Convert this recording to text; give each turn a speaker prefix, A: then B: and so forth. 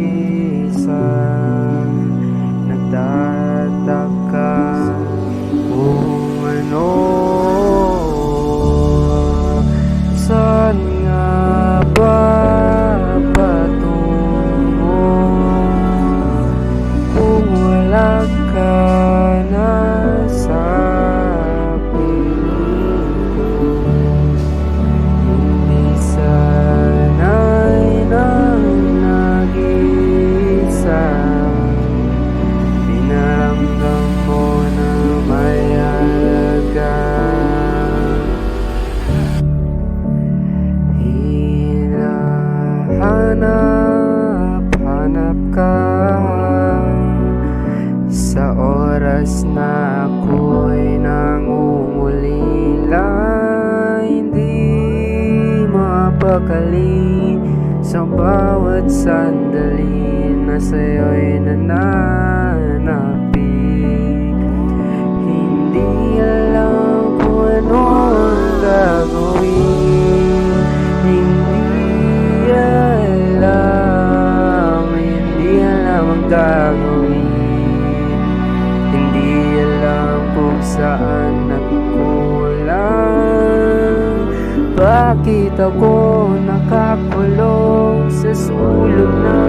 A: nag-iisa, nagtataka kung ano, saan nga ba patungo kung wala ka na sa piling ko. Hindi sana'y nang nag-iisa, pinaramdam mo na may halaga. Hinahanap-hanap ka sa oras na ako'y nangungulila, hindi mapakali sa bawat sandali na sa'yo'y nananapig. Hindi alam kung ano ang gagawin, hindi alam ang gagawin. Hindi alam kung saan nagkulang, bakit ako nakakulong sa sulok na